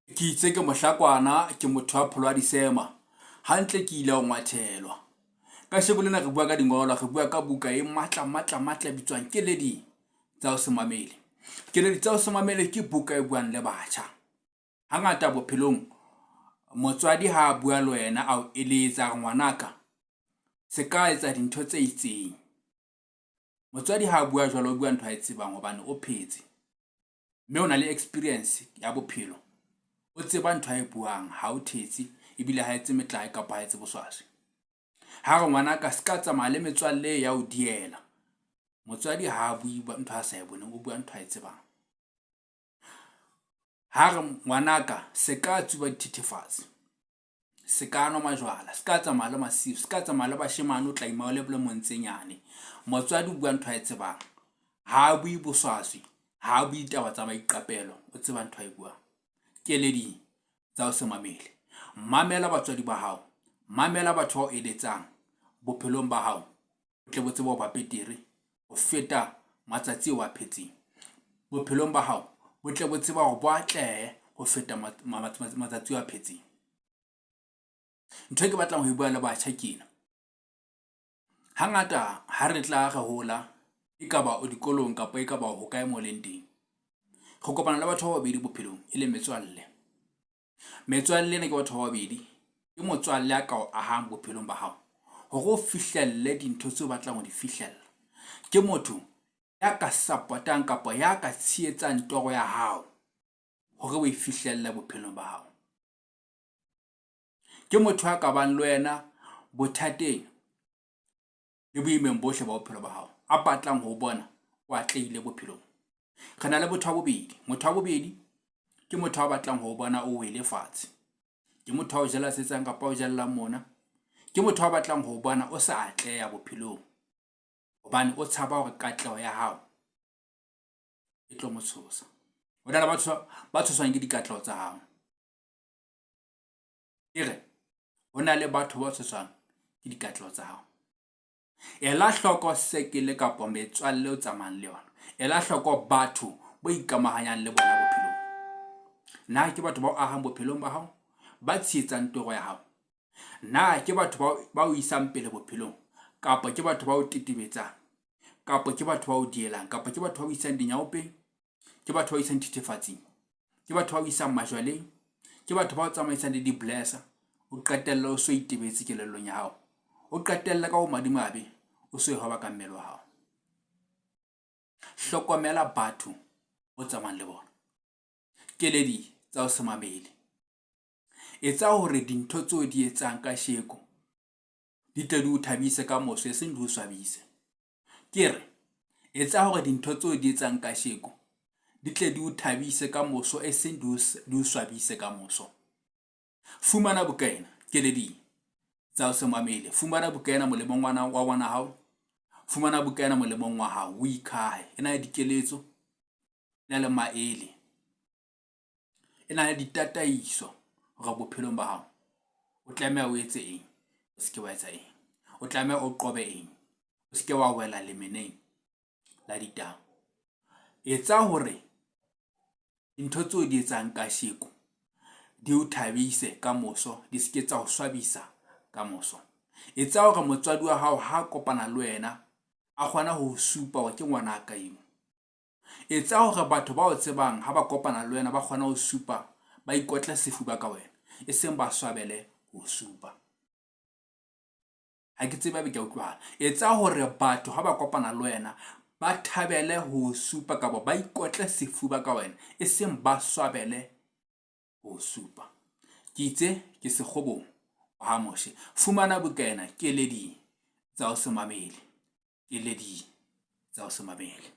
Ke itse ke mohlakwana ke motho wa pholo wa disema hantle ke ile ho ngwathelwa ka shebo lena re bua ka dingolo re bua ka buka e matla bitswang Keledi tsa ho se mamele. Keledi tsa ho se mamele ke buka e buang le batjha hangata bophelong. Motswadi ha bua le wena a o eletsa ngwanaka se ka etsa dintho tse itseng. Motswadi ha bua jwalo o bua ntho a e tsebang hobane o phetse mme o na le experience ya bophelo. O tseba ntho a e buang ha o thetsi ebile ha etse metlae kapa ha etse boswaswi. Ha re ngwanaka se ka tsamaya le metswalle ya o diela. Motswadi ha bui ntho a sa e boneng o bua ntho a e tsebang. Ha re ngwanaka se ka tsuba dithethefatsi, se ka nwa majwala, se ka tsamaya le masiu, se ka tsamaya le bashemane o tla ima le montsenyane. Motswadi o bua ntho a e tsebang. Ha bui boswaswi, ha bui taba tsa maiqapelo, o tseba ntho a e buang. Keledi tsa ho se mamele. Mamela batswadi ba hao, mamela batho ba o eletsang bophelong ba hao. O tle bo tsebe ho ba betere ho feta matsatsi o a phetseng. Bophelong ba hao bo tle bo tseba ho bo atlehe ho feta matsatsi o a phetseng. Ntho e ke batlang ho e bua le batjha kena. Hangata ha re tla re hola ekaba o dikolong kapa ekaba ho kae mo leng teng, go kopana le batho ba babedi bophelong e le metswalle. Metswalle ne ke batho ba babedi ke motswalle a ka o ahang bophelong ba hao hore o fihlelle dintho tseo batlang ho di fihlella. Ke motho ya ka support-ang kapa ya ka tshehetsang toro ya hao hore o e fihlelle bophelong ba hao. Ke motho ya ka bang le wena bothateng le boimeng bohle ba bophelo ba hao, a batlang ho bona o atlehile bophelong. Re na le motho wa bobedi. Motho wa bobedi ke motho wa batlang ho bona o wele fatshe. Ke motho wa o jela setsang kapa o jella mona. Ke motho wa batlang ho bona o sa atleha bophelong hobane o tshaba hore katleho ya hao e tlo mo tshosa. Ho na le batho ba tshoswang ke dikatleho tsa hao. Ho na le batho ba tshoswang ke dikatleho tsa hao. Ela hloko sekele kapa metswalle o tsamayang le yona. Ela hloko batho ba ikamahanyang le bona bophelong. Na ke batho ba o ahang bophelong ba hao, ba tshehetsang toro ya hao? Na ke batho ba o isang pele bophelong, kapa ke batho ba o tetebetsang, kapa ke batho ba o dielang, kapa ke batho ba o isang dinyaopeng, ke batho ba o isang dithethefatsing, ke batho ba o isang majwaleng, ke batho ba o tsamaisang le di-blesser, o qetella o so itebetse kelellong ya hao, o qetella ka ho madimabe o so e hoba ka mmele wa hao. Hlokomela batho o tsamayang le bona. Keledi tsa ho se mamele. Etsa hore dintho tseo di etsang ka sheko di tle di o thabise ka moso e seng di o swabise. Ke re etsa hore dintho tseo di etsang ka sheko di tle di o thabise ka moso e seng di o swabise ka moso. Fumana bokaena Keledi tsa ho se mamele. Fumana bokaena molemong wa ngwana hao. Fumana bokaena molemong wa hao. O ikhahe. E na le dikeletso, e na le maele, e na le ditataiso hore bophelong ba hao o tlameha o etse eng, o se ke wa etsa eng. O tlameha o qobe eng, o se ke wa wela lemeneng la ditau. Etsa hore dintho tseo di etsang ka sheko di o thabise ka moso, di se ke tsa o swabisa ka moso. Etsa hore motswadi wa hao ha kopana le wena a kgona ho supa hore ke ngwana ka imo. Etsa hore batho ba o tsebang ha ba kopana le wena ba kgona ho supa, ba ikotle sefuba ka wena e seng ba swabele ho supa. Ha ke tsebe ke a utlwa. Etsa hore batho ha ba kopana le wena ba thabele ho supa kapa ba ikotle sefuba ka wena e seng ba swabele ho supa. Ke itse ke Sekhobo Moshe. Fumana bokaena Keledi tsa ho se mamele. Keledi tsa ho se mamele.